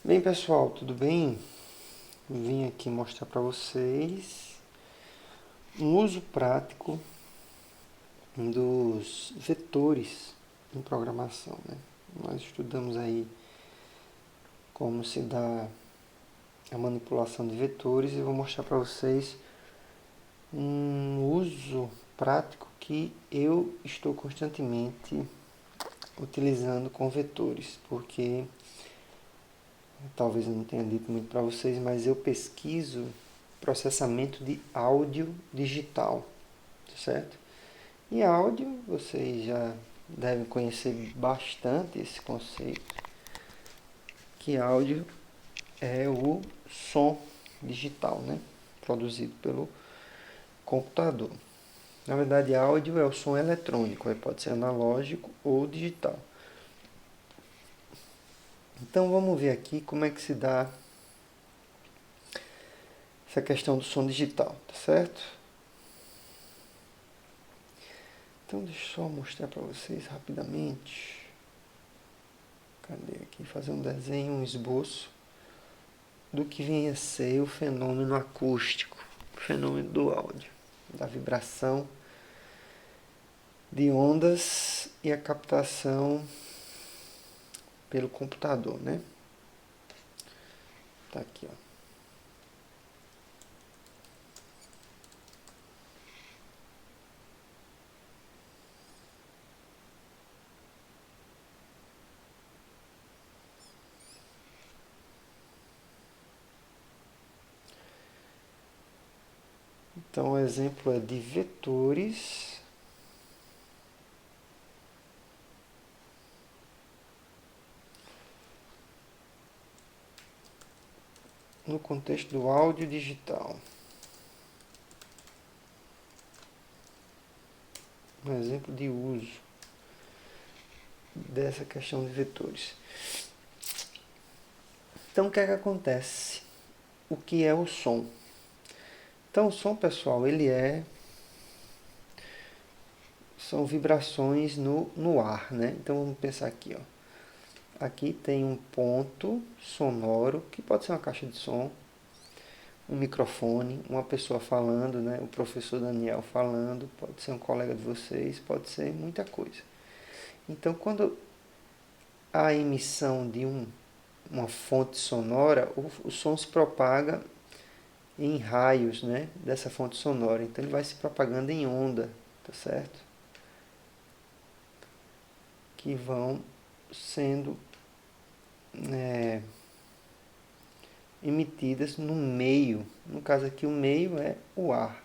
Bem, pessoal, tudo bem? Vim aqui mostrar para vocês um uso prático dos vetores em programação, né? Nós estudamos aí como se dá a manipulação de vetores e vou mostrar para vocês um uso prático que eu estou constantemente utilizando com vetores, porque talvez eu não tenha dito muito para vocês, mas eu pesquiso processamento de áudio digital, certo? E áudio, vocês já devem conhecer bastante esse conceito, que áudio é o som digital, né? Produzido pelo computador. Na verdade, áudio é o som eletrônico, pode ser analógico ou digital. Então vamos ver aqui como é que se dá essa questão do som digital, tá certo? Então deixa eu só mostrar para vocês rapidamente. Cadê aqui? Fazer um desenho, um esboço do que vem a ser o fenômeno acústico, o fenômeno do áudio, da vibração de ondas e a captação pelo computador, né? Tá aqui, ó. Então, o exemplo é de vetores no contexto do áudio digital. Um exemplo de uso dessa questão de vetores. Então, o que é que acontece? O que é o som? Então, o som, pessoal, são vibrações no ar, né? Então, vamos pensar aqui, ó. Aqui tem um ponto sonoro, que pode ser uma caixa de som, um microfone, uma pessoa falando, né? O professor Daniel falando, pode ser um colega de vocês, pode ser muita coisa. Então, quando há emissão de uma fonte sonora, o som se propaga em raios, né? Dessa fonte sonora. Então, ele vai se propagando em onda, tá certo? Que vão sendo emitidas no meio. No caso aqui, o meio é o ar.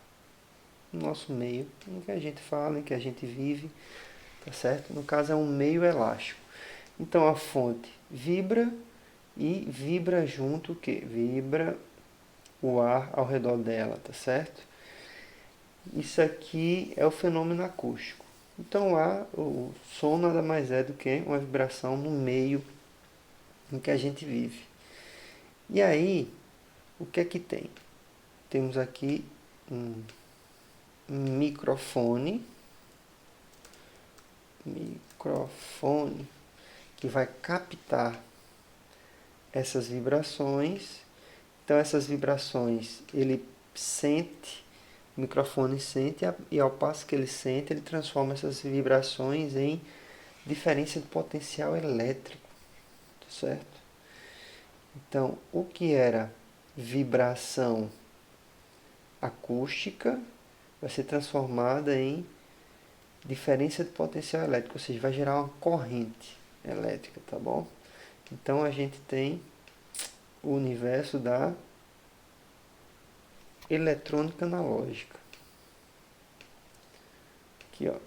O nosso meio, em que a gente fala, em que a gente vive, tá certo? No caso, é um meio elástico. Então, a fonte vibra e vibra junto o quê? Vibra o ar ao redor dela, tá certo? Isso aqui é o fenômeno acústico. Então, o som nada mais é do que uma vibração no meio em que a gente vive. E aí, o que é que tem? Temos aqui um microfone que vai captar essas vibrações. Então essas vibrações ele sente, o microfone sente, e ao passo que ele sente, ele transforma essas vibrações em diferença de potencial elétrico, certo? Então, o que era vibração acústica vai ser transformada em diferença de potencial elétrico, ou seja, vai gerar uma corrente elétrica, tá bom? Então a gente tem o universo da eletrônica analógica. Aqui, ó.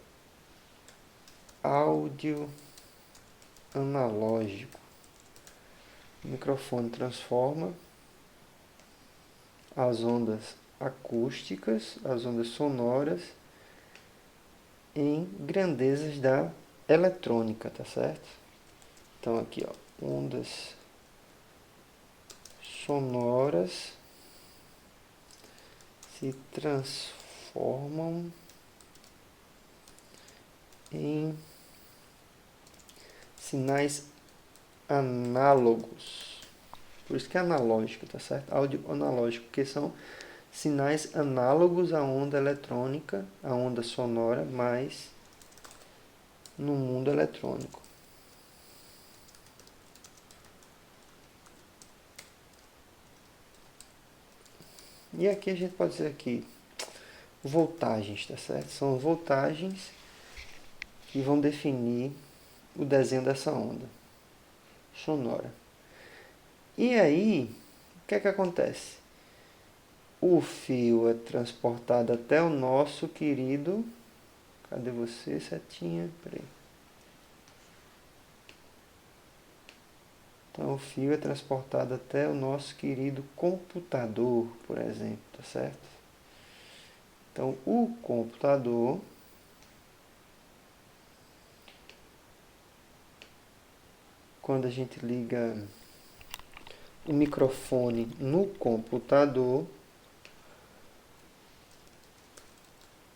Áudio analógico. O microfone transforma as ondas acústicas, as ondas sonoras, em grandezas da eletrônica, tá certo? Então aqui, ó, ondas sonoras se transformam em sinais análogos. Por isso que é analógico, tá certo? Áudio analógico, porque são sinais análogos à onda eletrônica, à onda sonora, mas no mundo eletrônico. E aqui a gente pode dizer aqui voltagens, tá certo? São voltagens que vão definir o desenho dessa onda sonora. E aí, o que é que acontece? O fio é transportado até o nosso querido... Cadê você, setinha? Peraí. Então, o fio é transportado até o nosso querido computador, por exemplo, tá certo? Então, o computador quando a gente liga o microfone no computador,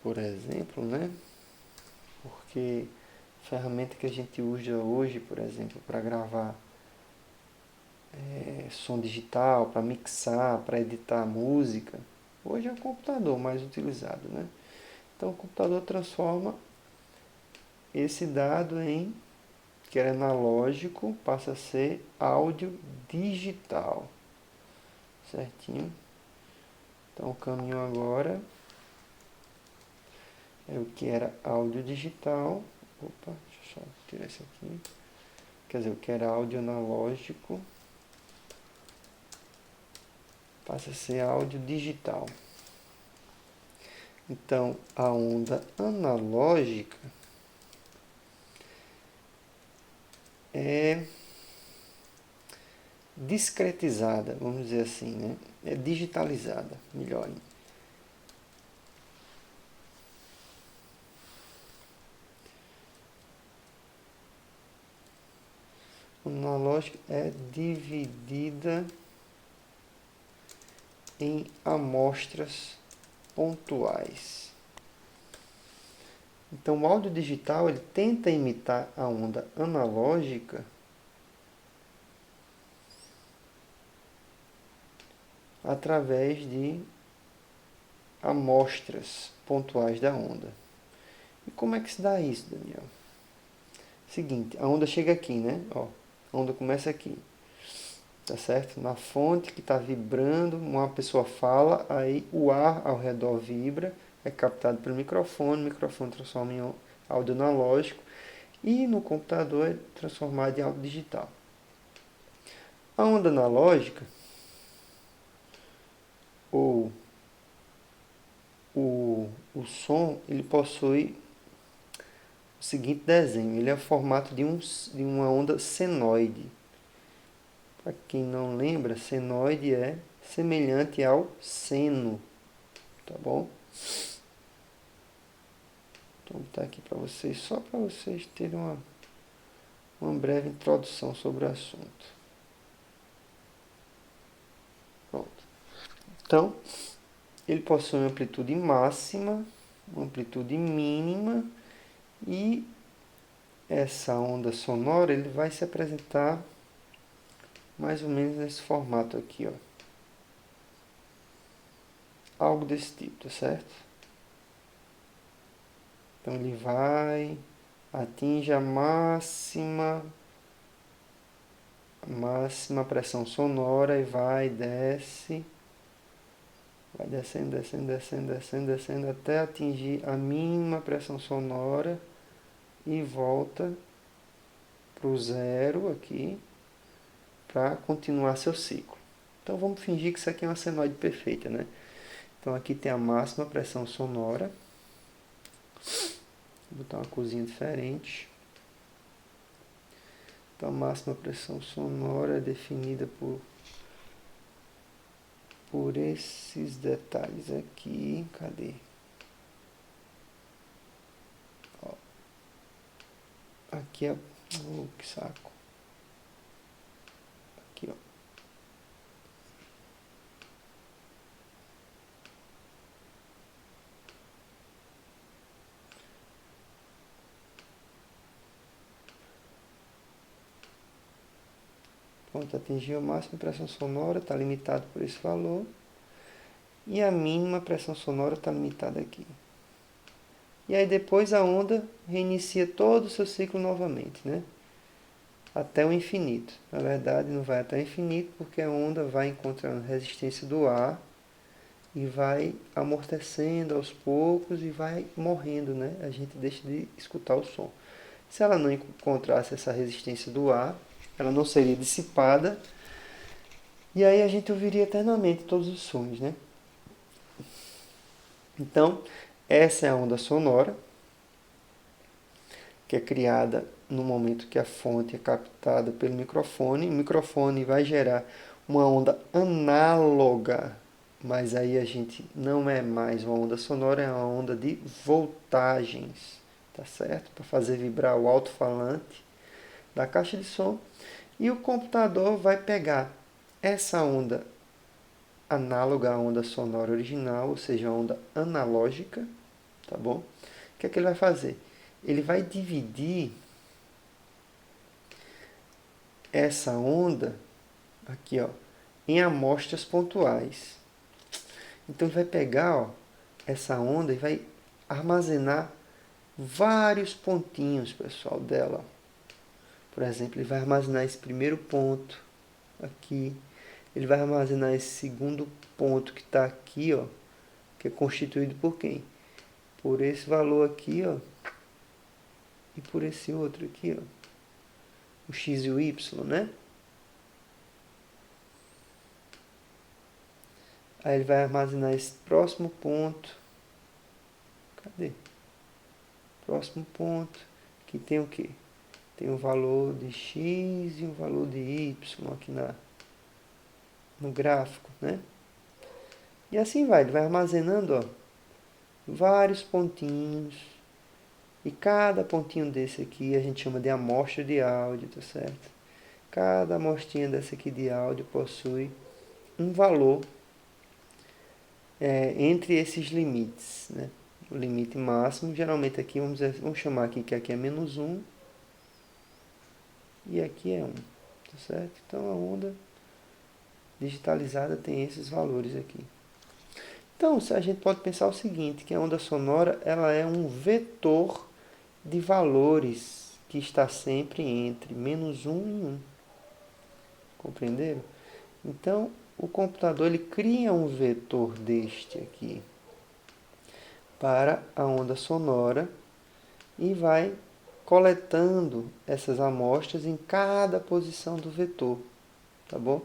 por exemplo, né? Porque a ferramenta que a gente usa hoje, por exemplo, para gravar som digital, para mixar, para editar música, hoje é o computador mais utilizado, né? Então o computador transforma esse dado em, que era analógico, passa a ser áudio digital, certinho? Então o caminho agora é o que era áudio digital. Opa, deixa eu só tirar isso aqui. Quer dizer, o que era áudio analógico passa a ser áudio digital. Então, a onda analógica é discretizada, vamos dizer assim, né? É digitalizada, melhor. A analógica é dividida em amostras pontuais. Então, o áudio digital ele tenta imitar a onda analógica através de amostras pontuais da onda. E como é que se dá isso, Daniel? Seguinte, a onda chega aqui, né? Ó, a onda começa aqui, tá certo? Na fonte que está vibrando, uma pessoa fala, aí o ar ao redor vibra, é captado pelo microfone, o microfone transforma em áudio analógico e no computador é transformado em áudio digital. A onda analógica, ou o som, ele possui o seguinte desenho. Ele é o formato de uma onda senoide. Para quem não lembra, senoide é semelhante ao seno, tá bom? Então, vou botar aqui para vocês, só para vocês terem uma breve introdução sobre o assunto. Pronto. Então, ele possui uma amplitude máxima, uma amplitude mínima e essa onda sonora ele vai se apresentar mais ou menos nesse formato aqui, ó. Algo desse tipo, tá certo? Então ele vai, atinge a máxima pressão sonora e desce, vai descendo, descendo, descendo, descendo, descendo até atingir a mínima pressão sonora e volta para o zero aqui para continuar seu ciclo. Então vamos fingir que isso aqui é uma senoide perfeita, né? Então aqui tem a máxima pressão sonora. Vou botar uma corzinha diferente. Então a máxima pressão sonora é definida por esses detalhes aqui. Cadê? Ó. Aqui é... Oh, que saco. Aqui, ó. Pronto, atingiu a máxima pressão sonora, está limitado por esse valor. E a mínima pressão sonora está limitada aqui. E aí depois a onda reinicia todo o seu ciclo novamente, né? Até o infinito. Na verdade, não vai até o infinito, porque a onda vai encontrando resistência do ar e vai amortecendo aos poucos e vai morrendo, né? A gente deixa de escutar o som. Se ela não encontrasse essa resistência do ar, ela não seria dissipada e aí a gente ouviria eternamente todos os sons, né? Então, essa é a onda sonora, que é criada no momento que a fonte é captada pelo microfone. O microfone vai gerar uma onda análoga, mas aí a gente não é mais uma onda sonora, é uma onda de voltagens, tá certo? Para fazer vibrar o alto-falante da caixa de som. E o computador vai pegar essa onda análoga à onda sonora original, ou seja, a onda analógica, tá bom? O que é que ele vai fazer? Ele vai dividir essa onda aqui, ó, em amostras pontuais. Então ele vai pegar, ó, essa onda e vai armazenar vários pontinhos, pessoal, dela. Por exemplo, ele vai armazenar esse primeiro ponto aqui. Ele vai armazenar esse segundo ponto que está aqui, ó, que é constituído por quem? Por esse valor aqui, ó, e por esse outro aqui, ó, o x e o y, né? Aí ele vai armazenar esse próximo ponto. Cadê? Próximo ponto, que tem o quê? Tem um valor de x e um valor de y aqui no gráfico, né? E assim vai, ele vai armazenando, ó, vários pontinhos. E cada pontinho desse aqui a gente chama de amostra de áudio, tá certo? Cada amostrinha dessa aqui de áudio possui um valor entre esses limites, né? O limite máximo, geralmente aqui, vamos chamar aqui que aqui é -1 e aqui é 1, tá certo? Então a onda digitalizada tem esses valores aqui. Então, a gente pode pensar o seguinte, que a onda sonora ela é um vetor de valores que está sempre entre -1 e 1. Compreenderam? Então, o computador ele cria um vetor deste aqui para a onda sonora e vai coletando essas amostras em cada posição do vetor, tá bom?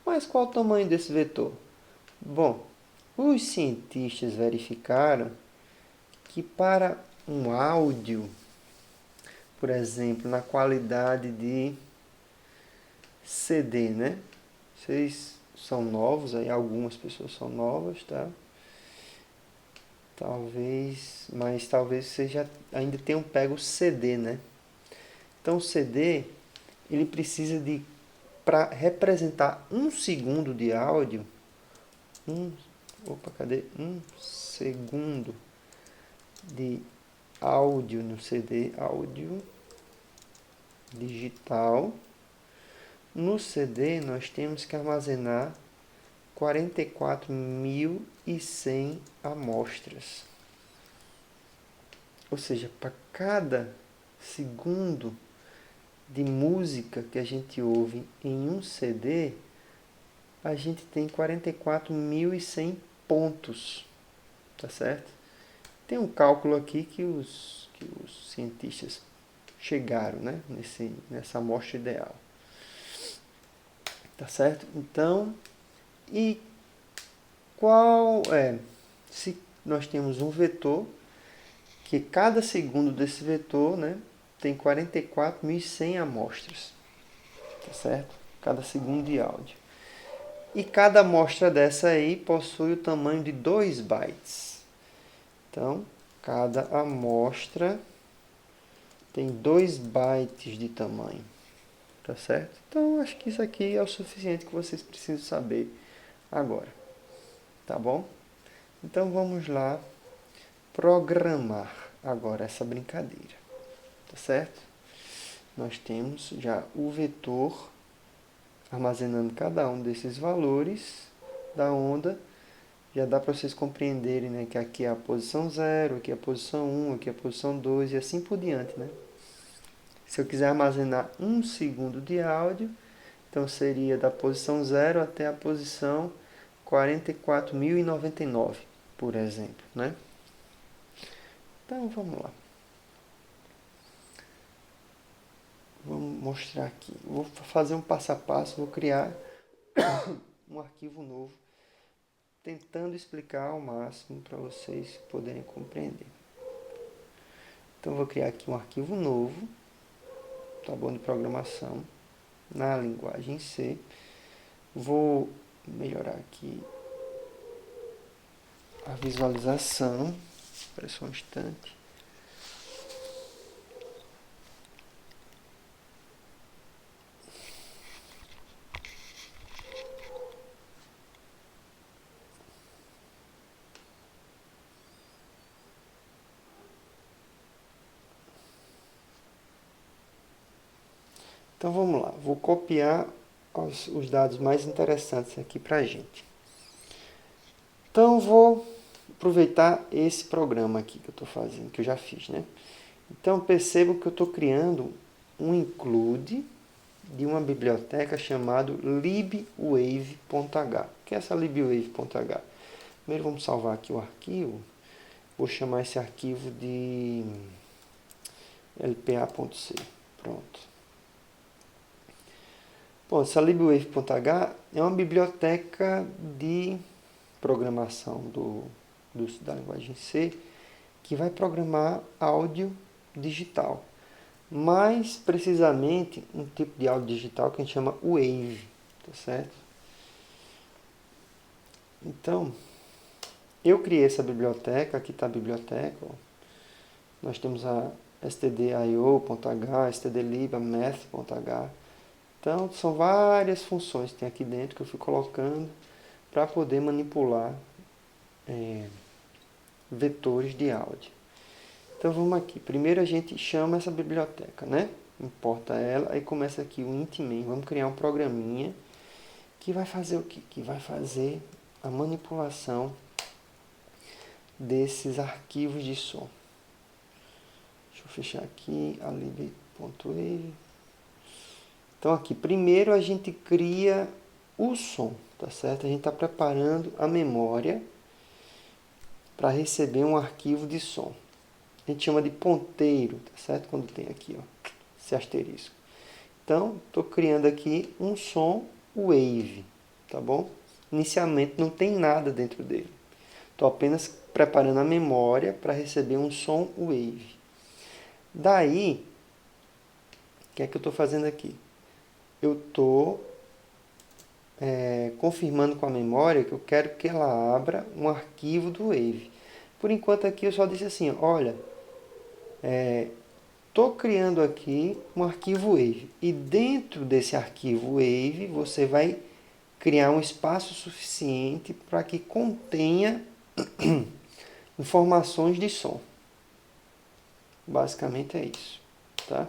Mas qual o tamanho desse vetor? Bom, os cientistas verificaram que para um áudio, por exemplo, na qualidade de CD, né? Vocês são novos, aí algumas pessoas são novas, tá? Mas talvez vocês já ainda tenham pego o CD, né? Então o CD, ele precisa de, para representar 1 segundo de áudio, cadê? 1 segundo de áudio no CD, áudio digital. No CD nós temos que armazenar 44.100 amostras. Ou seja, para cada segundo de música que a gente ouve em um CD, a gente tem 44.100 pontos, tá certo? Tem um cálculo aqui que os cientistas chegaram, né, nessa amostra ideal. Tá certo? Então, e qual é? Se nós temos um vetor, que cada segundo desse vetor, né, tem 44.100 amostras, tá certo? Cada segundo de áudio. E cada amostra dessa aí possui o tamanho de 2 bytes. Então, cada amostra tem 2 bytes de tamanho, tá certo? Então, acho que isso aqui é o suficiente que vocês precisam saber agora, tá bom? Então, vamos lá programar agora essa brincadeira, tá certo? Nós temos já o vetor armazenando cada um desses valores da onda, já dá para vocês compreenderem, né, que aqui é a posição 0, aqui é a posição 1, aqui é a posição 2 e assim por diante, né? Se eu quiser armazenar 1 segundo de áudio, então seria da posição 0 até a posição 44.099, por exemplo, né? Então vamos lá. Vamos mostrar aqui. Vou fazer um passo a passo, vou criar um arquivo novo, tentando explicar ao máximo para vocês poderem compreender. Então vou criar aqui um arquivo novo, tá bom, de programação na linguagem C. Vou melhorar aqui a visualização. Espera só um instante. Então vamos lá, vou copiar os dados mais interessantes aqui para a gente. Então vou aproveitar esse programa aqui que eu estou fazendo, que eu já fiz, né? Então percebo que eu estou criando um include de uma biblioteca chamada libwave.h. O que é essa libwave.h? Primeiro vamos salvar aqui o arquivo. Vou chamar esse arquivo de lpa.c. Pronto. Bom, essa libwave.h é uma biblioteca de programação da linguagem C que vai programar áudio digital. Mais precisamente, um tipo de áudio digital que a gente chama Wave, tá certo? Então, eu criei essa biblioteca, aqui está a biblioteca, ó. Nós temos a stdio.h, stdlib, a math.h. Então, são várias funções que tem aqui dentro que eu fui colocando para poder manipular vetores de áudio. Então, vamos aqui. Primeiro a gente chama essa biblioteca, né? Importa ela, aí começa aqui o intmain. Vamos criar um programinha que vai fazer o quê? Que vai fazer a manipulação desses arquivos de som. Deixa eu fechar aqui a lib.wave. Então aqui, primeiro a gente cria o som, tá certo? A gente está preparando a memória para receber um arquivo de som. A gente chama de ponteiro, tá certo? Quando tem aqui, ó, esse asterisco. Então, estou criando aqui um som wave, tá bom? Inicialmente não tem nada dentro dele. Estou apenas preparando a memória para receber um som wave. Daí, o que é que eu estou fazendo aqui? Eu estou confirmando com a memória que eu quero que ela abra um arquivo do Wave. Por enquanto aqui eu só disse assim, olha, estou criando aqui um arquivo Wave. E dentro desse arquivo Wave você vai criar um espaço suficiente para que contenha informações de som. Basicamente é isso, tá?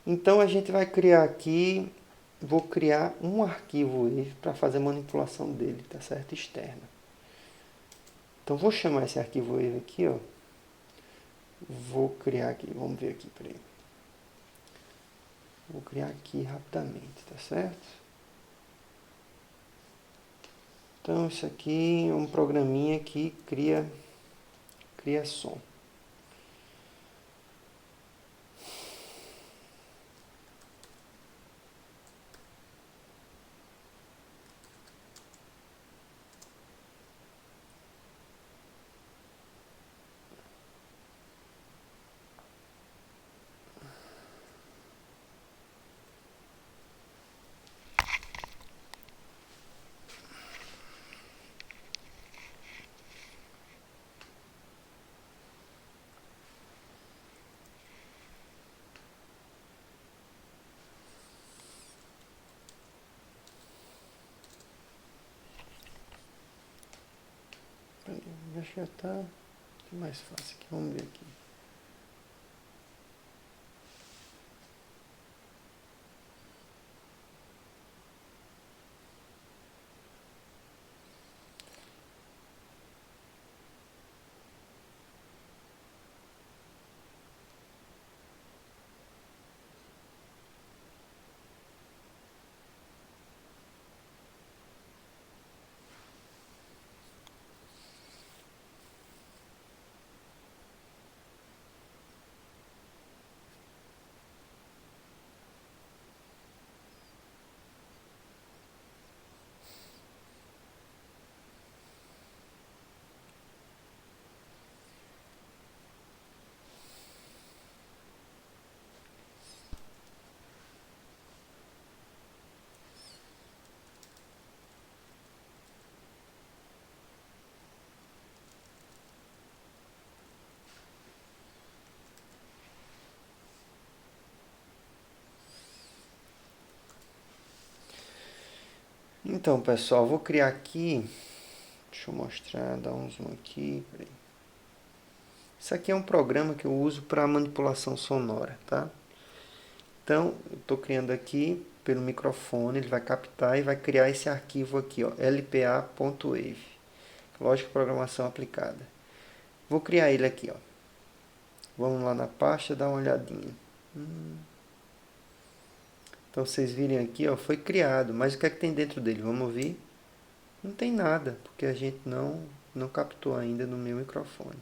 Então a gente vai criar aqui, vou criar um arquivo Wave para fazer a manipulação dele, tá certo? Externa. Então vou chamar esse arquivo Wave aqui, ó. Vou criar aqui, vamos ver aqui, peraí. Vou criar aqui rapidamente, tá certo? Então isso aqui é um programinha que cria som. Acho que já está mais fácil aqui. Vamos ver aqui. Então, pessoal, vou criar aqui. Deixa eu mostrar, dar um zoom aqui. Peraí. Isso aqui é um programa que eu uso para manipulação sonora, tá? Então, eu estou criando aqui pelo microfone, ele vai captar e vai criar esse arquivo aqui, ó, lpa.wave. Lógica de programação aplicada. Vou criar ele aqui, ó. Vamos lá na pasta dar uma olhadinha. Então, vocês virem aqui, ó, foi criado, mas o que é que tem dentro dele? Vamos ouvir? Não tem nada, porque a gente não captou ainda no meu microfone,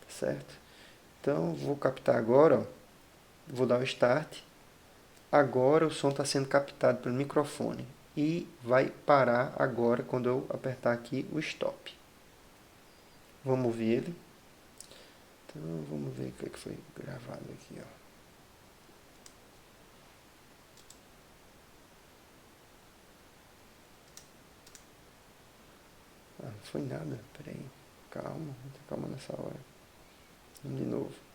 tá certo? Então, vou captar agora, ó. Vou dar o start. Agora o som está sendo captado pelo microfone e vai parar agora quando eu apertar aqui o stop. Vamos ouvir ele. Então vamos ver o que foi gravado aqui, ó. Ah, não foi nada, peraí. Calma, calma nessa hora. Vamos de novo.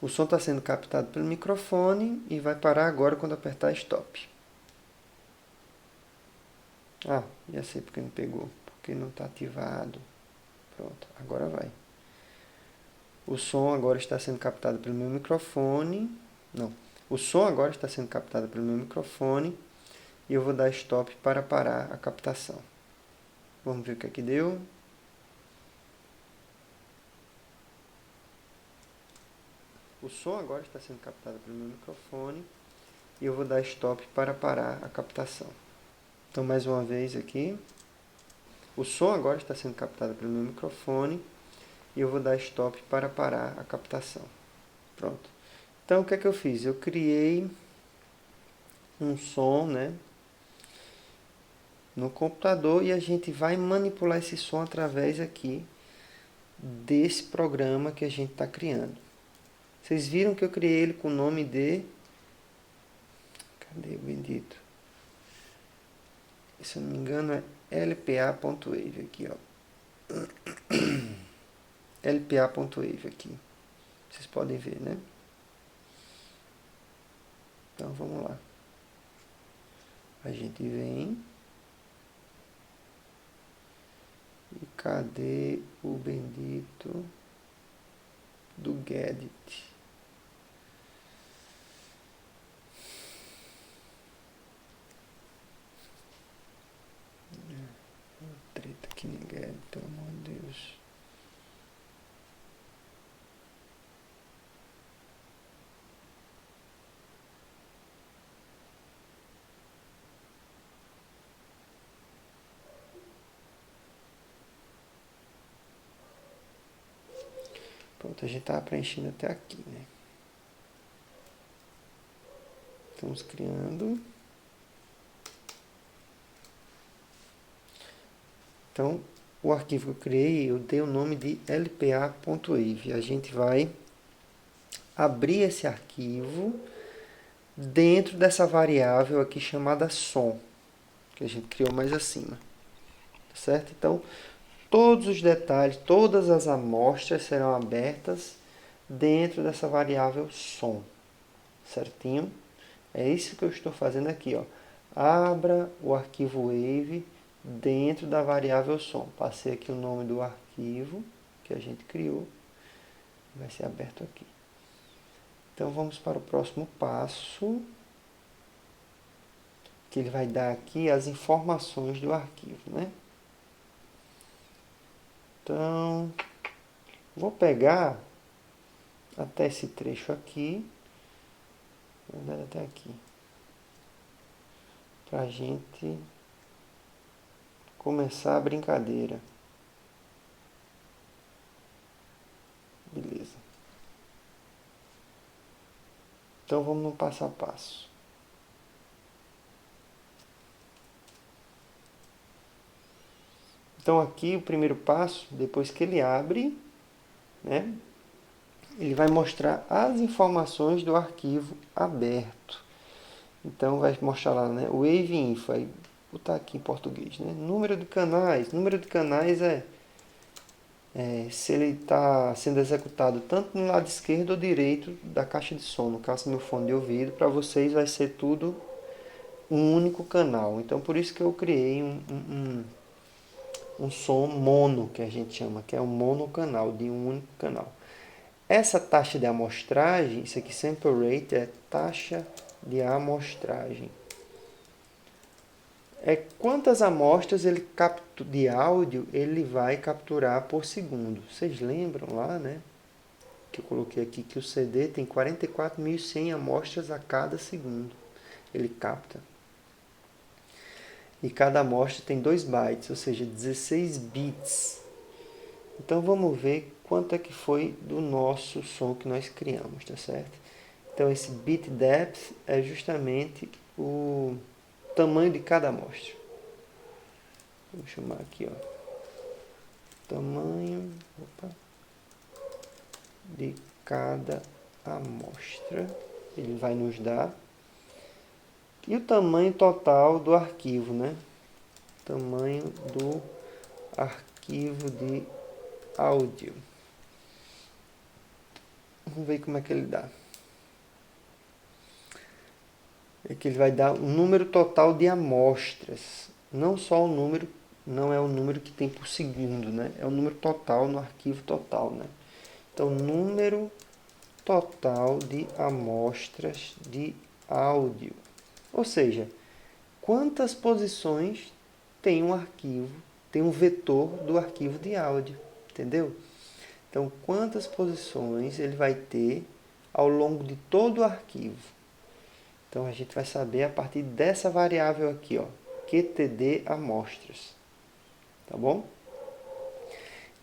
O som está sendo captado pelo microfone e vai parar agora quando apertar stop. Ah, já sei porque não pegou. Porque não está ativado. Pronto, agora vai. O som agora está sendo captado pelo meu microfone. Não, o som agora está sendo captado pelo meu microfone e eu vou dar stop para parar a captação. Vamos ver o que é que deu. O som agora está sendo captado pelo meu microfone e eu vou dar stop para parar a captação. Então, mais uma vez aqui. O som agora está sendo captado pelo meu microfone e eu vou dar stop para parar a captação. Pronto. Então, o que é que eu fiz? Eu criei um som, né, no computador e a gente vai manipular esse som através aqui desse programa que a gente está criando. Vocês viram que eu criei ele com o nome de... Cadê o bendito? Se eu não me engano é lpa.wave aqui, ó. lpa.wave aqui. Vocês podem ver, né? Então vamos lá. A gente vem. E cadê o bendito do Gedit? Treta aqui no Gedit, pelo amor de Deus. Pronto, a gente está preenchendo até aqui, né? Estamos criando. Então, o arquivo que eu criei, eu dei o nome de lpa.wave. A gente vai abrir esse arquivo dentro dessa variável aqui chamada som, que a gente criou mais acima. Certo? Então, todos os detalhes, todas as amostras serão abertas dentro dessa variável som. Certinho? É isso que eu estou fazendo aqui, ó. Abra o arquivo wave dentro da variável som. Passei aqui o nome do arquivo que a gente criou. Vai ser aberto aqui. Então vamos para o próximo passo, que ele vai dar aqui as informações do arquivo, né? Então, vou pegar até esse trecho aqui, até aqui, para a gente começar a brincadeira. Beleza. Então vamos no passo a passo. Então aqui o primeiro passo, depois que ele abre, né, ele vai mostrar as informações do arquivo aberto. Então vai mostrar lá, né, o Wave Info, aí botar aqui em português, né, número de canais. Número de canais é se ele está sendo executado tanto no lado esquerdo ou direito da caixa de som. No caso do meu fone de ouvido, para vocês vai ser tudo um único canal. Então, por isso que eu criei um som mono, que a gente chama, que é um monocanal, de um único canal. Essa taxa de amostragem, isso aqui, sample rate, é taxa de amostragem. É quantas amostras ele de áudio ele vai capturar por segundo. Vocês lembram lá, né? Que eu coloquei aqui que o CD tem 44.100 amostras a cada segundo. Ele capta. E cada amostra tem 2 bytes, ou seja, 16 bits. Então vamos ver quanto é que foi do nosso som que nós criamos, tá certo? Então esse bit depth é justamente o tamanho de cada amostra. Vou chamar aqui, ó, tamanho de cada amostra. Ele vai nos dar. E o tamanho total do arquivo, né? Tamanho do arquivo de áudio. Vamos ver como é que ele dá. É que ele vai dar um número total de amostras. Não só o número, não é o número que tem por segundo, né? É o número total no arquivo total, né? Então, número total de amostras de áudio. Ou seja, quantas posições tem um arquivo, tem um vetor do arquivo de áudio, entendeu? Então, quantas posições ele vai ter ao longo de todo o arquivo. Então, a gente vai saber a partir dessa variável aqui, ó, QTD amostras, tá bom?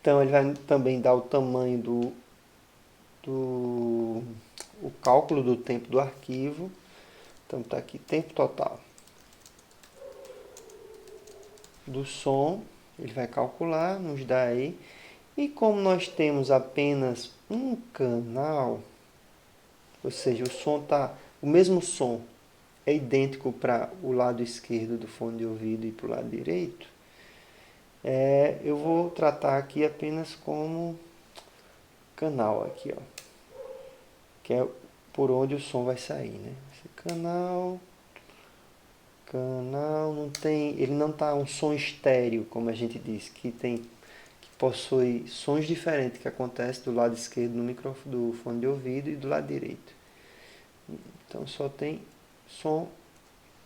Então, ele vai também dar o tamanho o cálculo do tempo do arquivo. Então, está aqui, tempo total do som, ele vai calcular, nos dá aí. E como nós temos apenas um canal, ou seja, o mesmo som é idêntico para o lado esquerdo do fone de ouvido e para o lado direito, eu vou tratar aqui apenas como canal aqui, ó, que é por onde o som vai sair, né? Esse canal não tem, ele não está um som estéreo, como a gente diz, que possui sons diferentes que acontecem do lado esquerdo no microfone do fone de ouvido e do lado direito. Então só tem som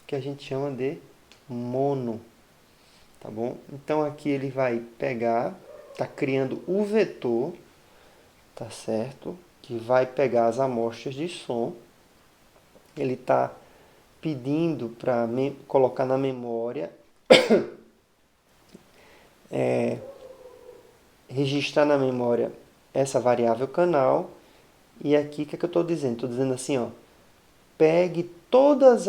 que a gente chama de mono, tá bom? Então aqui ele vai pegar, tá criando o vetor, tá certo? Que vai pegar as amostras de som. Ele está pedindo para colocar na memória, registrar na memória essa variável canal. E aqui o que eu estou dizendo? Estou dizendo assim, ó, pegue todos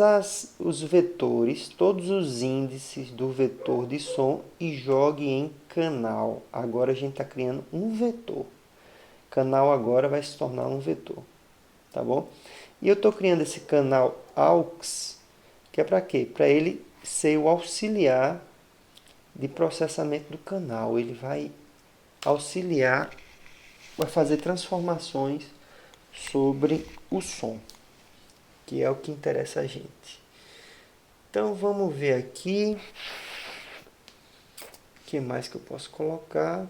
os vetores, todos os índices do vetor de som e jogue em canal. Agora a gente está criando um vetor. Canal agora vai se tornar um vetor, tá bom? E eu estou criando esse canal AUX, que é para quê? Para ele ser o auxiliar de processamento do canal. Ele vai auxiliar, vai fazer transformações sobre o som, que é o que interessa a gente. Então vamos ver aqui o que mais que eu posso colocar.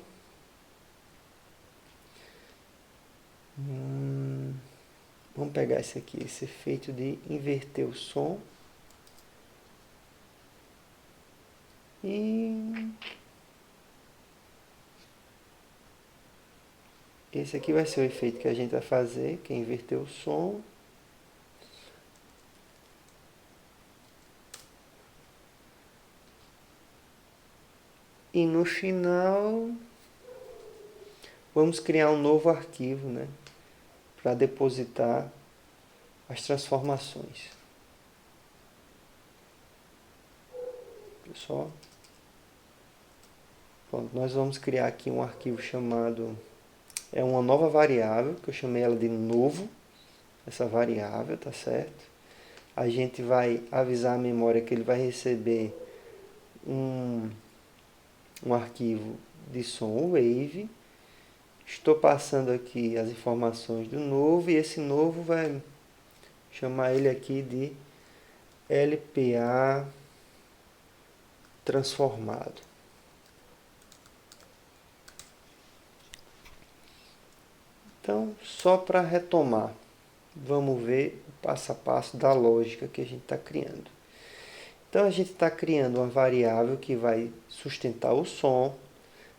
Vamos pegar esse aqui, esse efeito de inverter o som. E esse aqui vai ser o efeito que a gente vai fazer, que é inverter o som. E no final, vamos criar um novo arquivo, né, para depositar as transformações. Pessoal, pronto, nós vamos criar aqui um arquivo chamado, é uma nova variável, que eu chamei ela de novo, essa variável, tá certo? A gente vai avisar a memória que ele vai receber um arquivo de som wave. Estou passando aqui as informações do novo e esse novo vai chamar ele aqui de LPA transformado. Então, só para retomar, vamos ver o passo a passo da lógica que a gente está criando. Então, a gente está criando uma variável que vai sustentar o som.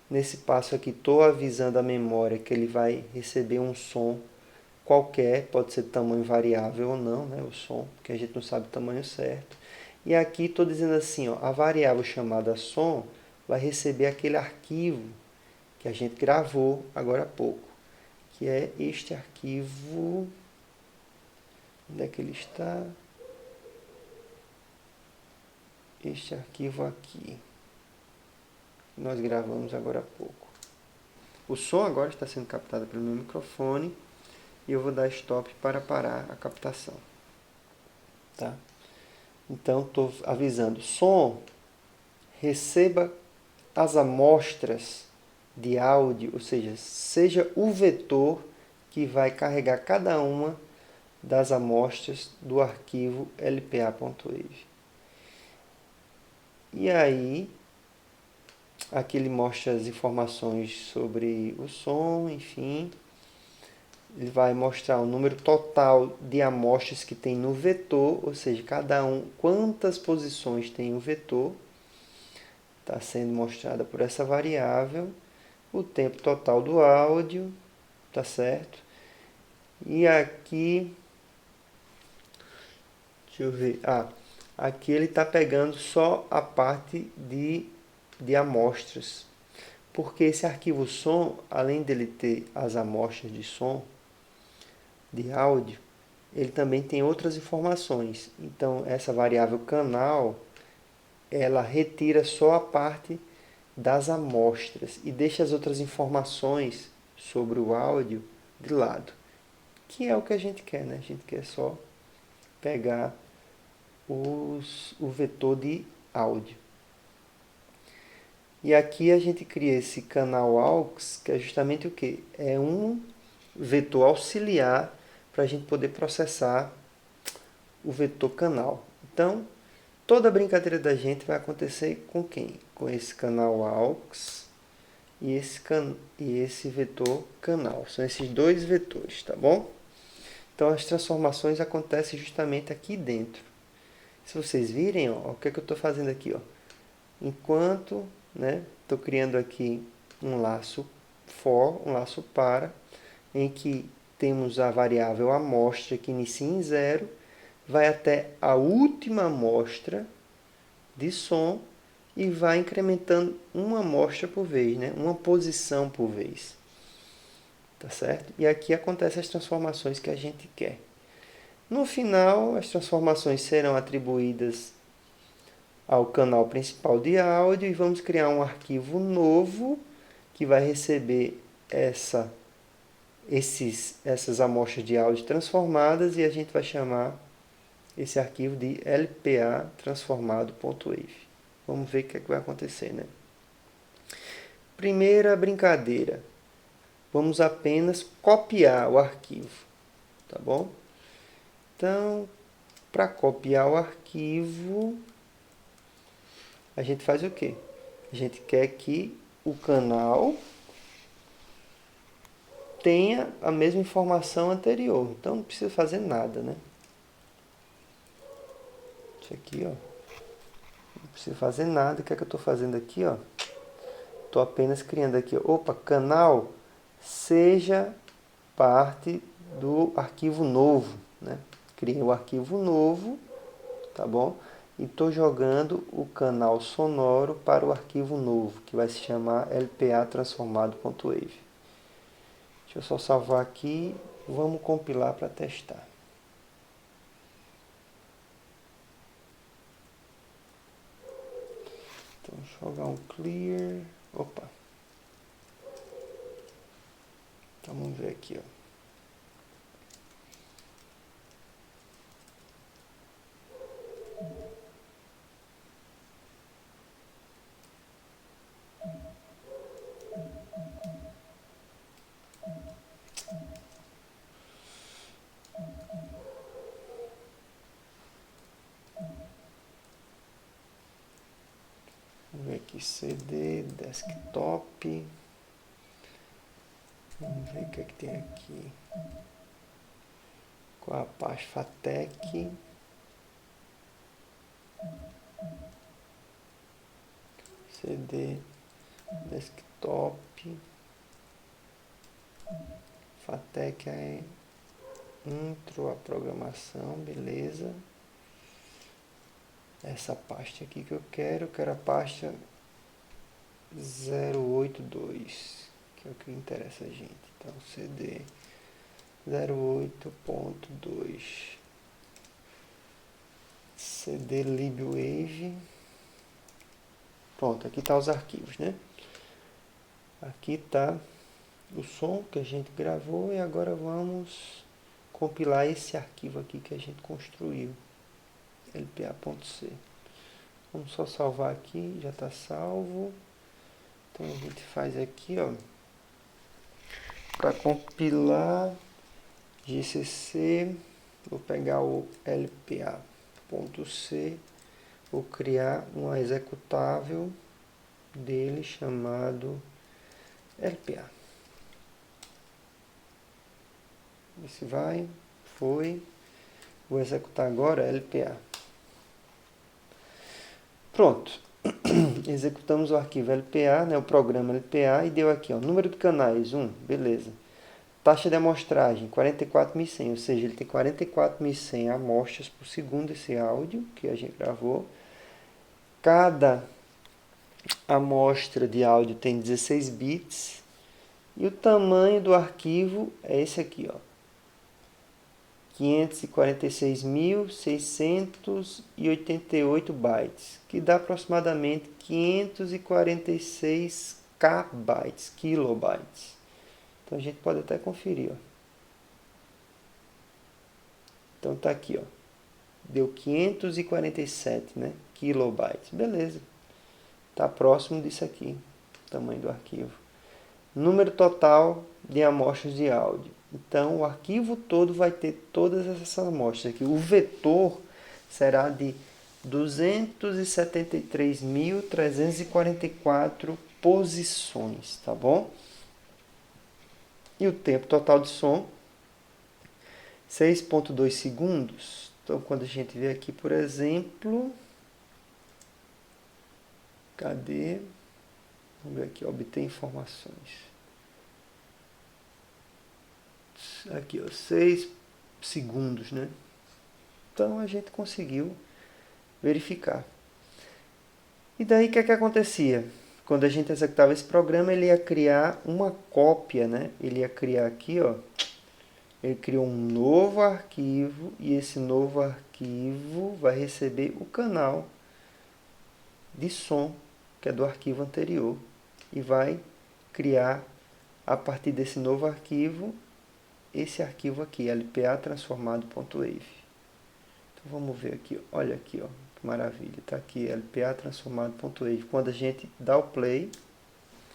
Nesse passo aqui, estou avisando a memória que ele vai receber um som qualquer, pode ser tamanho variável ou não, né, o som, porque a gente não sabe o tamanho certo. E aqui estou dizendo assim, ó, a variável chamada som vai receber aquele arquivo que a gente gravou agora há pouco, que é este arquivo. Onde é que ele está? Este arquivo aqui. Nós gravamos agora há pouco. O som agora está sendo captado pelo meu microfone e eu vou dar stop para parar a captação. Tá? Então, estou avisando, som, receba as amostras de áudio, ou seja o vetor que vai carregar cada uma das amostras do arquivo lpa.wave. E aí, aqui ele mostra as informações sobre o som, enfim. Ele vai mostrar o número total de amostras que tem no vetor, ou seja, cada um, quantas posições tem o vetor. Está sendo mostrada por essa variável. O tempo total do áudio, tá certo? E aqui, deixa eu ver, aqui ele está pegando só a parte de amostras, porque esse arquivo som, além dele ter as amostras de som, de áudio, ele também tem outras informações. Então, essa variável canal, ela retira só a parte das amostras e deixa as outras informações sobre o áudio de lado, que é o que a gente quer, né? A gente quer só pegar o vetor de áudio. E aqui a gente cria esse canal AUX, que é justamente o quê? É um vetor auxiliar para a gente poder processar o vetor canal. Então, toda a brincadeira da gente vai acontecer com quem? Com esse canal AUX e esse vetor canal. São esses dois vetores, tá bom? Então, as transformações acontecem justamente aqui dentro. Se vocês virem, ó, o que é que eu estou fazendo aqui? Ó? Enquanto estou criando aqui um laço for, um laço para, em que temos a variável amostra que inicia em 0, vai até a última amostra de som e vai incrementando uma amostra por vez, né? Uma posição por vez. Tá certo? E aqui acontecem as transformações que a gente quer. No final, as transformações serão atribuídas ao canal principal de áudio e vamos criar um arquivo novo que vai receber essas amostras de áudio transformadas e a gente vai chamar esse arquivo de lpa transformado.wave. Vamos ver o que é que vai acontecer, né? Primeira brincadeira. Vamos apenas copiar o arquivo, tá bom? Então, para copiar o arquivo, a gente faz o quê? A gente quer que o canal tenha a mesma informação anterior. Então, não precisa fazer nada, né? Isso aqui, ó. Não precisa fazer nada. O que é que eu estou fazendo aqui, ó? Estou apenas criando aqui, opa, canal seja parte do arquivo novo, né? Criei o arquivo novo, tá bom? E estou jogando o canal sonoro para o arquivo novo, que vai se chamar lpa transformado.wave. Deixa eu só salvar aqui, vamos compilar para testar. Então, jogar um clear, opa. Então, vamos ver aqui, ó. CD, desktop. Vamos ver o que é que tem aqui. Com a Apache Fatec. CD, desktop. Fatec é intro a programação, beleza. Essa pasta aqui que eu quero a pasta 082, que é o que interessa a gente. Então, CD 08.2, CD libwave. Pronto, aqui tá os arquivos, né? Aqui tá o som que a gente gravou e agora vamos compilar esse arquivo aqui que a gente construiu, lpa.c. Vamos só salvar aqui, já está salvo. Então a gente faz aqui, ó, para compilar gcc, vou pegar o lpa.c, vou criar um executável dele chamado lpa. Esse vai, foi, vou executar agora lpa. Pronto, executamos o arquivo LPA, né, o programa LPA, e deu aqui, ó, número de canais, 1, beleza. Taxa de amostragem, 44.100, ou seja, ele tem 44.100 amostras por segundo esse áudio que a gente gravou. Cada amostra de áudio tem 16 bits, e o tamanho do arquivo é esse aqui, ó. 546.688 bytes, que dá aproximadamente 546 kbytes, kilobytes. Então a gente pode até conferir, ó. Então tá aqui, ó. Deu 547, né, kilobytes. Beleza. Tá próximo disso aqui, o tamanho do arquivo. Número total de amostras de áudio. Então, o arquivo todo vai ter todas essas amostras aqui. O vetor será de 273.344 posições, tá bom? E o tempo total de som, 6.2 segundos. Então, quando a gente vê aqui, por exemplo, cadê? Vamos ver aqui, obter informações. Aqui, ó, 6 segundos, né? Então a gente conseguiu verificar. E daí o que é que acontecia? Quando a gente executava esse programa, ele ia criar uma cópia, né? Ele ia criar aqui, ó. Ele criou um novo arquivo e esse novo arquivo vai receber o canal de som, que é do arquivo anterior, e vai criar a partir desse novo arquivo esse arquivo aqui, lpa transformado.wave. Então vamos ver aqui, olha aqui, ó, que maravilha, está aqui lpa transformado.wave. Quando a gente dá o play,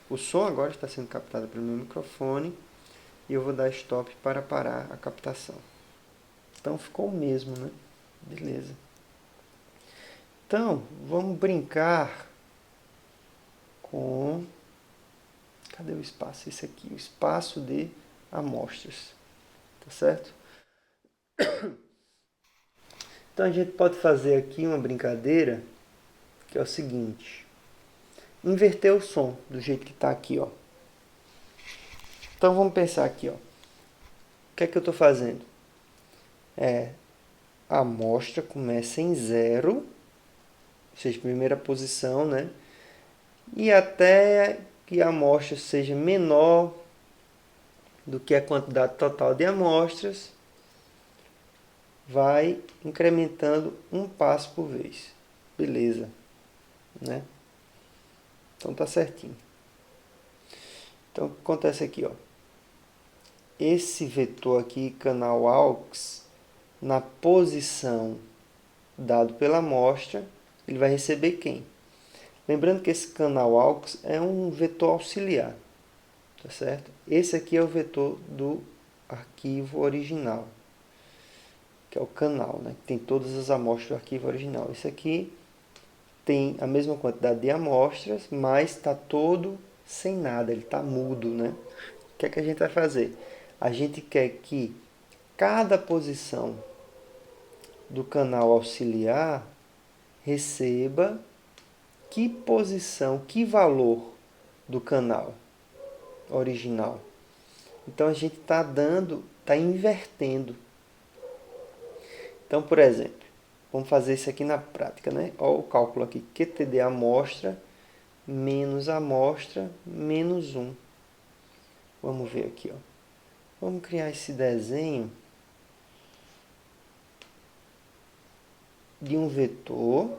o som agora está sendo captado pelo meu microfone e eu vou dar stop para parar a captação. Então ficou o mesmo, né? Beleza. Então, vamos brincar com... Cadê o espaço? Esse aqui, o espaço de amostras. Tá certo? Então a gente pode fazer aqui uma brincadeira, que é o seguinte. Inverter o som do jeito que está aqui, ó. Então vamos pensar aqui, ó. O que é que eu estou fazendo? A amostra começa em 0, ou seja, primeira posição, né? E até que a amostra seja menor do que a quantidade total de amostras, vai incrementando um passo por vez. Beleza, né? Então tá certinho. Então o que acontece aqui, ó? Esse vetor aqui, canal AUX, na posição dado pela amostra, ele vai receber quem? Lembrando que esse canal AUX é um vetor auxiliar, tá certo? Esse aqui é o vetor do arquivo original, que é o canal, né? Que tem todas as amostras do arquivo original. Esse aqui tem a mesma quantidade de amostras, mas está todo sem nada, ele está mudo, né? O que é que a gente vai fazer? A gente quer que cada posição do canal auxiliar receba que posição, que valor do canal original. Então a gente está invertendo. Então, por exemplo, vamos fazer isso aqui na prática, né? Olha o cálculo aqui, QTD amostra menos amostra menos 1. Vamos ver aqui, ó. Vamos criar esse desenho de um vetor.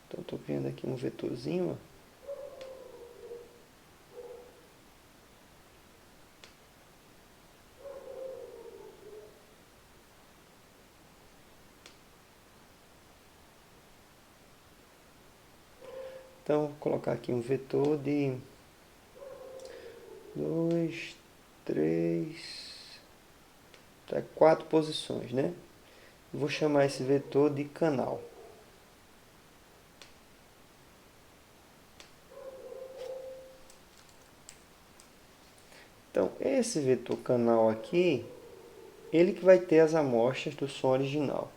Então, estou criando aqui um vetorzinho, ó. Então, vou colocar aqui um vetor de 2, 3, 4 posições, né? Vou chamar esse vetor de canal. Então, esse vetor canal aqui, ele que vai ter as amostras do som original.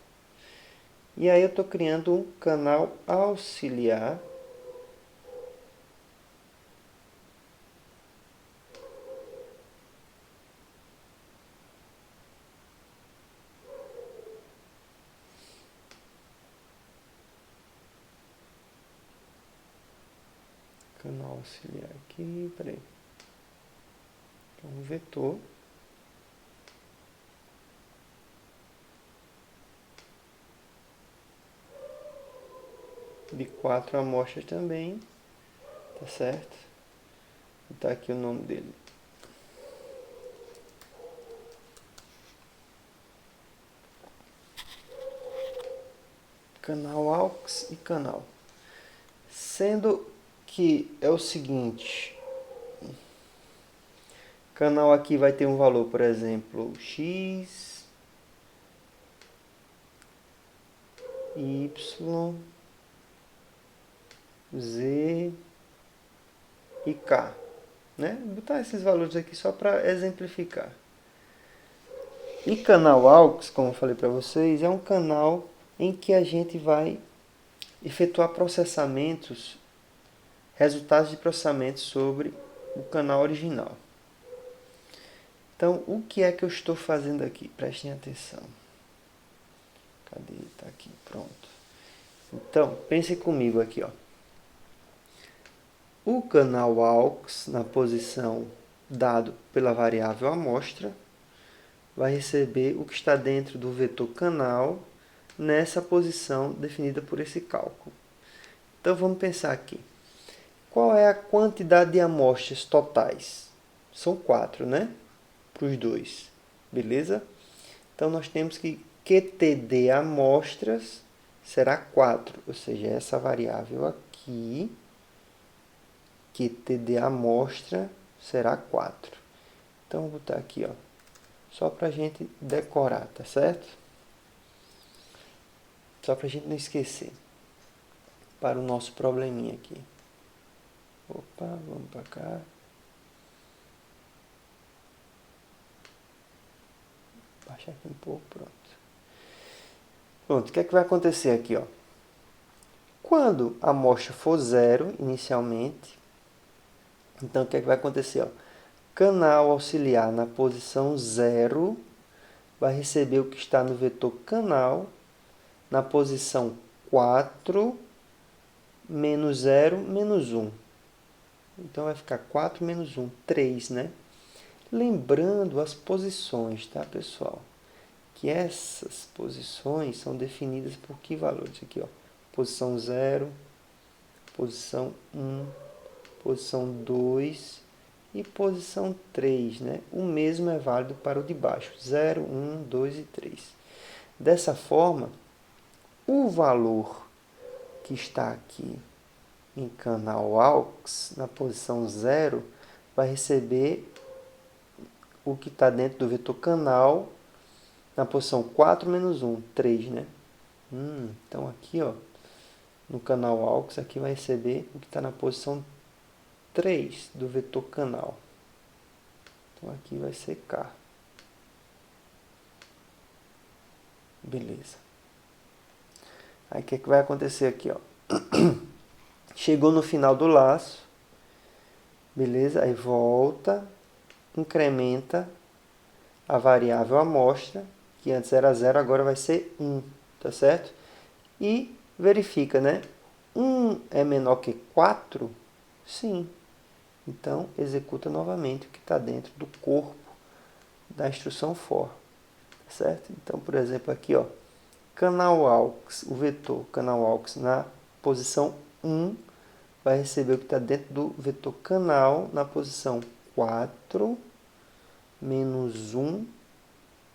E aí eu estou criando um canal auxiliar aqui, peraí. Então, um vetor de 4 amostras também, tá certo? Tá aqui o nome dele. Canal aux e canal. Sendo que é o seguinte, canal aqui vai ter um valor, por exemplo, x, y, z e k, né? Vou botar esses valores aqui só para exemplificar. E canal aux, como eu falei para vocês, é um canal em que a gente vai efetuar processamentos, resultados de processamento sobre o canal original. Então, o que é que eu estou fazendo aqui? Prestem atenção. Cadê? Está aqui, pronto. Então, pense comigo aqui, ó. O canal aux, na posição dado pela variável amostra, vai receber o que está dentro do vetor canal nessa posição definida por esse cálculo. Então, vamos pensar aqui. Qual é a quantidade de amostras totais? São 4, né? Para os dois. Beleza? Então, nós temos que QTD amostras será 4. Ou seja, essa variável aqui, QTD amostra, será 4. Então, vou botar aqui, ó, só para a gente decorar, tá certo? Só para a gente não esquecer. Para o nosso probleminha aqui. Opa, vamos para cá. Baixar aqui um pouco, pronto. Pronto, o que é que vai acontecer aqui, ó? Quando a amostra for 0, inicialmente, então o que é que vai acontecer, ó? Canal auxiliar na posição 0 vai receber o que está no vetor canal na posição 4, menos 0, menos 1. Então, vai ficar 4 menos 1, 3, né? Lembrando as posições, tá, pessoal? Que essas posições são definidas por que valores? Aqui, ó. Posição 0, posição 1, posição 2 e posição 3, né? O mesmo é válido para o de baixo, 0, 1, 2 e 3. Dessa forma, o valor que está aqui em canal aux, na posição 0, vai receber o que está dentro do vetor canal na posição 4 menos 1, 3, né? Então aqui, ó, no canal AUX, aqui vai receber o que está na posição 3 do vetor canal. Então aqui vai ser K. Beleza. Aí o que vai acontecer aqui, ó? Chegou no final do laço, beleza? Aí volta, incrementa a variável amostra, que antes era 0, agora vai ser 1, tá certo? E verifica, né? 1 é menor que 4? Sim. Então, executa novamente o que está dentro do corpo da instrução for, tá certo? Então, por exemplo, aqui, ó, canal AUX, o vetor canal AUX na posição 1 vai receber o que está dentro do vetor canal na posição 4, menos 1,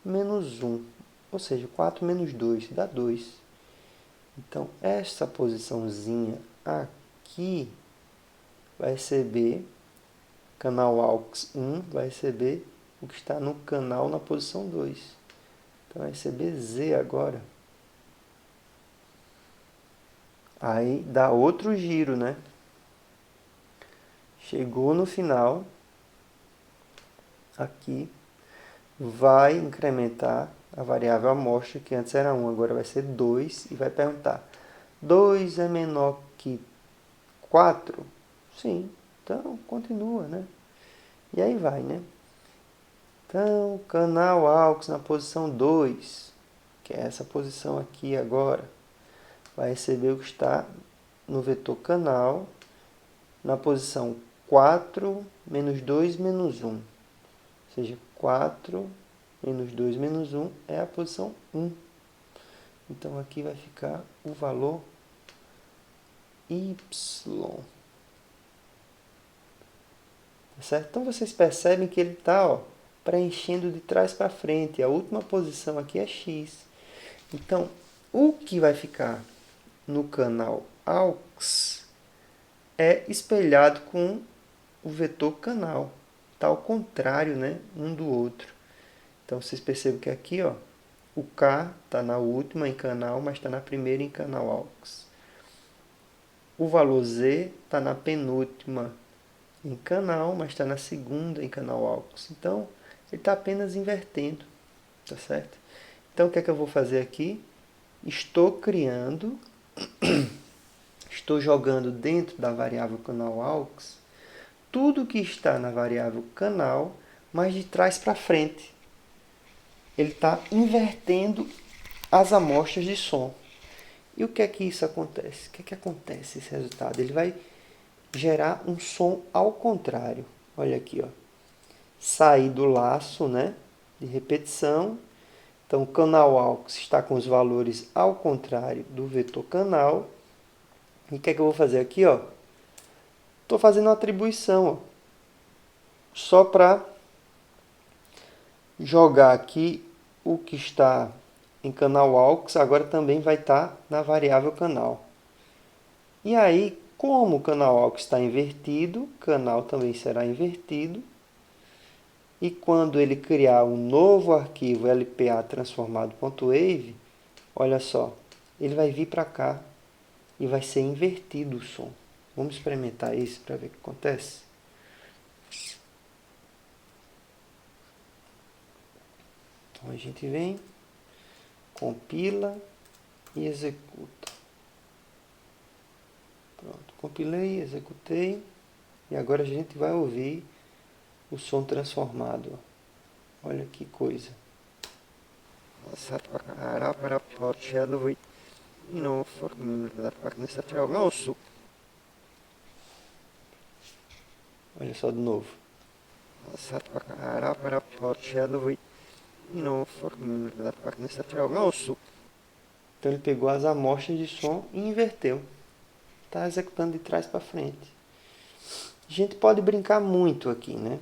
menos 1. Ou seja, 4 menos 2 dá 2. Então, esta posiçãozinha aqui vai receber, canal AUX 1 vai receber o que está no canal na posição 2. Então, vai receber Z agora. Aí dá outro giro, né? Chegou no final, aqui, vai incrementar a variável amostra, que antes era 1, agora vai ser 2, e vai perguntar, 2 é menor que 4? Sim, então continua, né? E aí vai, né? Então, canal AUX na posição 2, que é essa posição aqui agora, vai receber o que está no vetor canal na posição 4, menos 2, menos 1. Ou seja, 4 menos 2 menos 1 é a posição 1. Então, aqui vai ficar o valor y. Certo? Então, vocês percebem que ele está preenchendo de trás para frente. A última posição aqui é x. Então, o que vai ficar no canal AUX é espelhado com o vetor canal. Está ao contrário, né? Um do outro. Então, vocês percebem que aqui, ó, o K está na última em canal, mas está na primeira em canal AUX. O valor Z está na penúltima em canal, mas está na segunda em canal AUX. Então, ele está apenas invertendo, tá certo? Então, o que é que eu vou fazer aqui? Estou criando, estou jogando dentro da variável canal AUX tudo que está na variável canal, mas de trás para frente. Ele está invertendo as amostras de som. E o que é que isso acontece? O que é que acontece esse resultado? Ele vai gerar um som ao contrário. Olha aqui, ó. Sair do laço, né, de repetição. Então, o canal AUX está com os valores ao contrário do vetor canal. E o que é que eu vou fazer aqui? Estou fazendo uma atribuição, ó, só para jogar aqui o que está em canal AUX, agora também vai estar na variável canal. E aí, como o canal AUX está invertido, o canal também será invertido. E quando ele criar um novo arquivo LPA transformado.wave, olha só, ele vai vir para cá e vai ser invertido o som. Vamos experimentar isso para ver o que acontece? Então a gente vem, compila e executa. Pronto, compilei, executei e agora a gente vai ouvir o som transformado. Olha que coisa. Olha só de novo. Então ele pegou as amostras de som e inverteu. Está executando de trás para frente. A gente pode brincar muito aqui, né?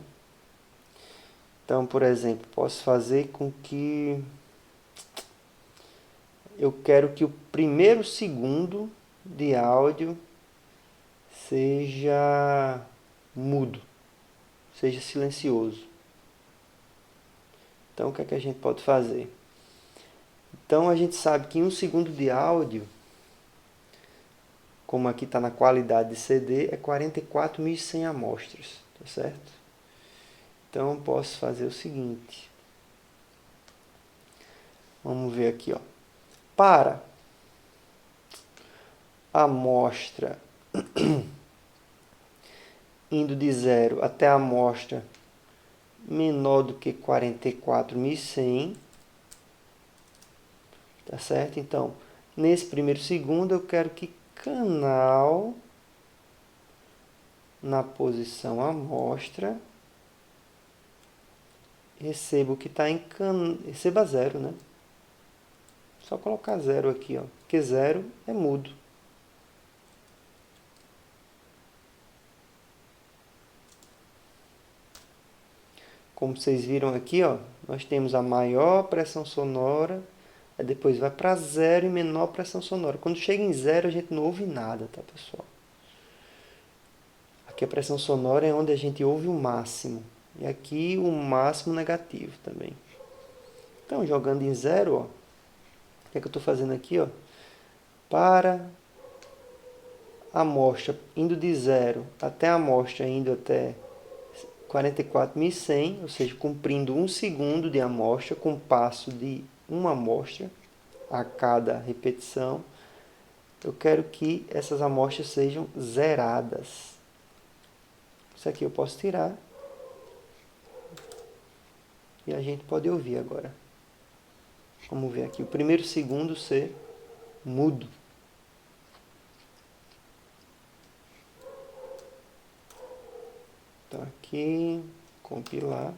Então, por exemplo, posso fazer com que eu quero que o primeiro segundo de áudio seja mudo, seja silencioso. Então, o que é que a gente pode fazer? Então a gente sabe que em 1 segundo de áudio, como aqui está na qualidade de CD, é 44.100 amostras, tá certo? Então eu posso fazer o seguinte. Vamos ver aqui, ó. Para a amostra indo de 0 até a amostra menor do que 44.100, tá certo? Então, nesse primeiro segundo, eu quero que canal na posição amostra receba o que está em receba 0, né? Só colocar 0 aqui, ó, porque 0 é mudo. Como vocês viram aqui, ó, nós temos a maior pressão sonora, aí depois vai para 0 e menor pressão sonora. Quando chega em 0, a gente não ouve nada, tá, pessoal? Aqui a pressão sonora é onde a gente ouve o máximo. E aqui o máximo negativo também. Então, jogando em 0, ó, o que é que eu estou fazendo aqui? Ó? Para a amostra indo de 0 até a amostra indo até 44.100, ou seja, cumprindo 1 segundo de amostra, com passo de uma amostra a cada repetição, eu quero que essas amostras sejam zeradas. Isso aqui eu posso tirar e a gente pode ouvir agora. Vamos ver aqui o primeiro segundo ser mudo. Então aqui, compilar.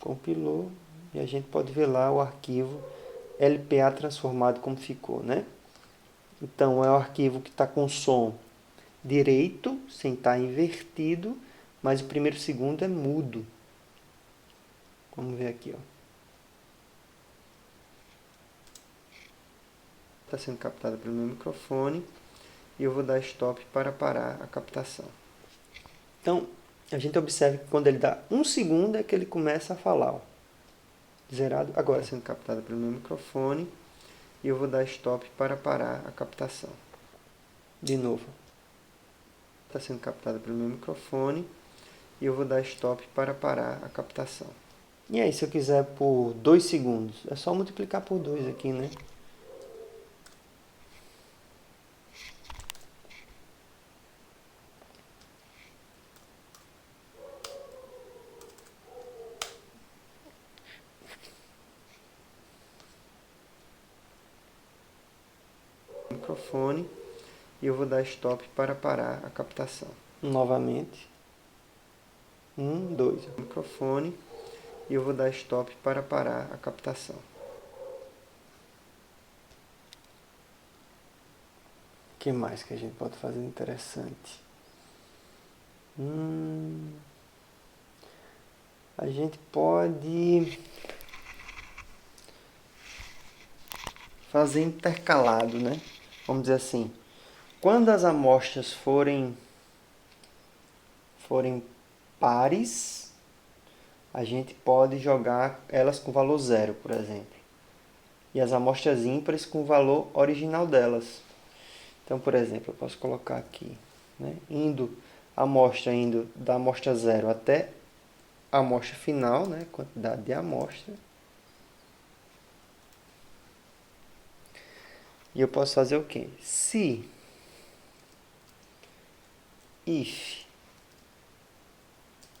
Compilou e a gente pode ver lá o arquivo LPA transformado como ficou, né? Então é o arquivo que está com som direito, sem estar invertido, mas o primeiro e o segundo é mudo. Vamos ver aqui, ó. Está sendo captada pelo meu microfone e eu vou dar stop para parar a captação. Então, a gente observa que quando ele dá 1 segundo é que ele começa a falar, ó. Zerado, agora sendo captada pelo meu microfone e eu vou dar stop para parar a captação. De novo. Está sendo captada pelo meu microfone e eu vou dar stop para parar a captação. E aí, se eu quiser por 2 segundos, é só multiplicar por 2 aqui, né? Microfone e eu vou dar stop para parar a captação. Novamente. 1, 2. Microfone e eu vou dar stop para parar a captação. O que mais que a gente pode fazer interessante? A gente pode fazer intercalado, né? Vamos dizer assim, quando as amostras forem pares, a gente pode jogar elas com valor 0, por exemplo. E as amostras ímpares com o valor original delas. Então, por exemplo, eu posso colocar aqui, né? A amostra indo da amostra 0 até a amostra final, né? Quantidade de amostra. E eu posso fazer o quê? Se if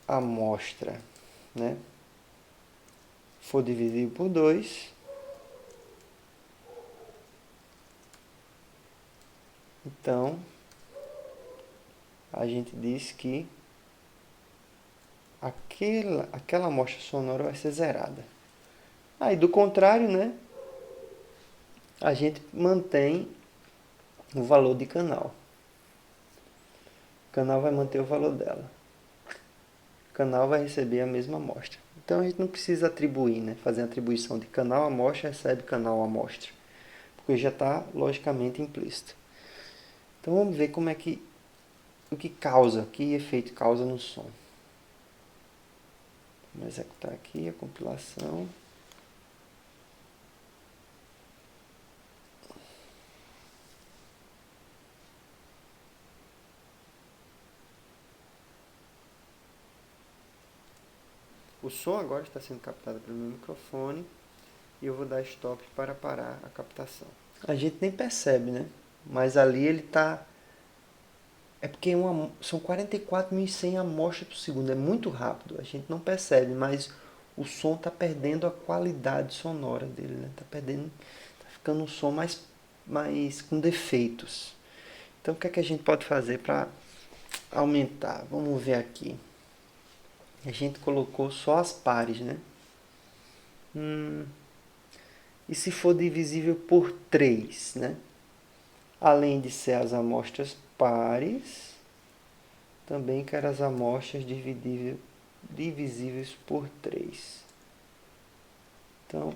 a amostra, né, for dividido por 2, então a gente diz que aquela amostra sonora vai ser zerada. Aí, do contrário, né, a gente mantém o valor de canal. O canal vai manter o valor dela. O canal vai receber a mesma amostra. Então a gente não precisa atribuir, né, fazer a atribuição de canal amostra recebe canal amostra, porque já está logicamente implícito. Então vamos ver como é que efeito causa no som. Vamos executar aqui a compilação. O som agora está sendo captado pelo meu microfone e eu vou dar stop para parar a captação. A gente nem percebe, né? Mas ali ele está... É porque são 44.100 amostras por segundo, é muito rápido, a gente não percebe, mas o som está perdendo a qualidade sonora dele, né? Está ficando um som mais com defeitos. Então o que é que a gente pode fazer para aumentar? Vamos ver aqui. A gente colocou só as pares, né? E se for divisível por 3, né? Além de ser as amostras pares, também quero as amostras divisíveis por 3. Então,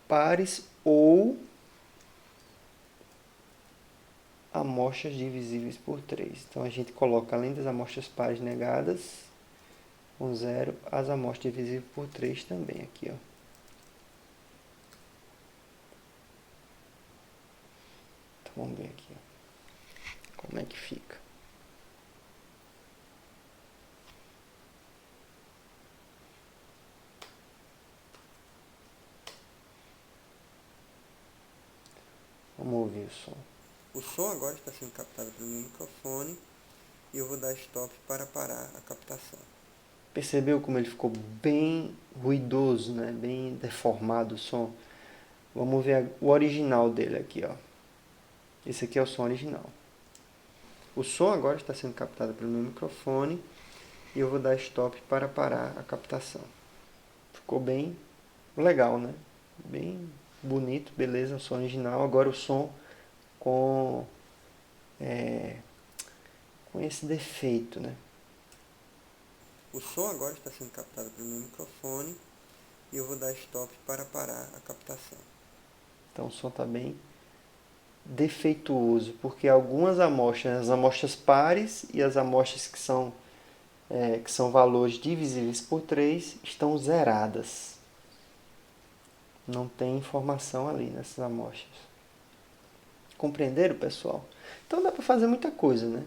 pares ou amostras divisíveis por 3. Então, a gente coloca, além das amostras pares negadas, com 0, as amostras divisíveis por 3 também aqui, ó. Então, vamos ver aqui, ó, como é que fica. Vamos ouvir o som. O som agora está sendo captado pelo meu microfone e eu vou dar stop para parar a captação. Percebeu como ele ficou bem ruidoso, né? Bem deformado o som? Vamos ver o original dele aqui, ó. Esse aqui é o som original. O som agora está sendo captado pelo meu microfone e eu vou dar stop para parar a captação. Ficou bem legal, né? Bem bonito, beleza, o som original. Agora o som com esse defeito, né? O som agora está sendo captado pelo meu microfone e eu vou dar stop para parar a captação. Então o som está bem defeituoso, porque algumas amostras, as amostras pares e as amostras que são valores divisíveis por 3, estão zeradas. Não tem informação ali nessas amostras. Compreenderam, pessoal? Então dá para fazer muita coisa, né?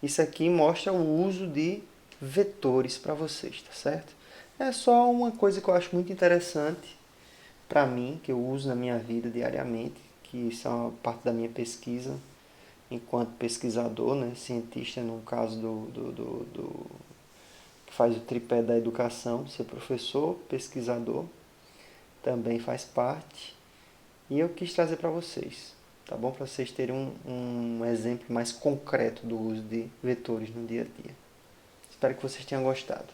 Isso aqui mostra o uso de vetores para vocês, tá certo? É só uma coisa que eu acho muito interessante para mim, que eu uso na minha vida diariamente, que isso é uma parte da minha pesquisa enquanto pesquisador, né? Cientista, no caso que faz o tripé da educação, ser professor, pesquisador, também faz parte. E eu quis trazer para vocês, tá bom? Para vocês terem um exemplo mais concreto do uso de vetores no dia a dia. Espero que vocês tenham gostado.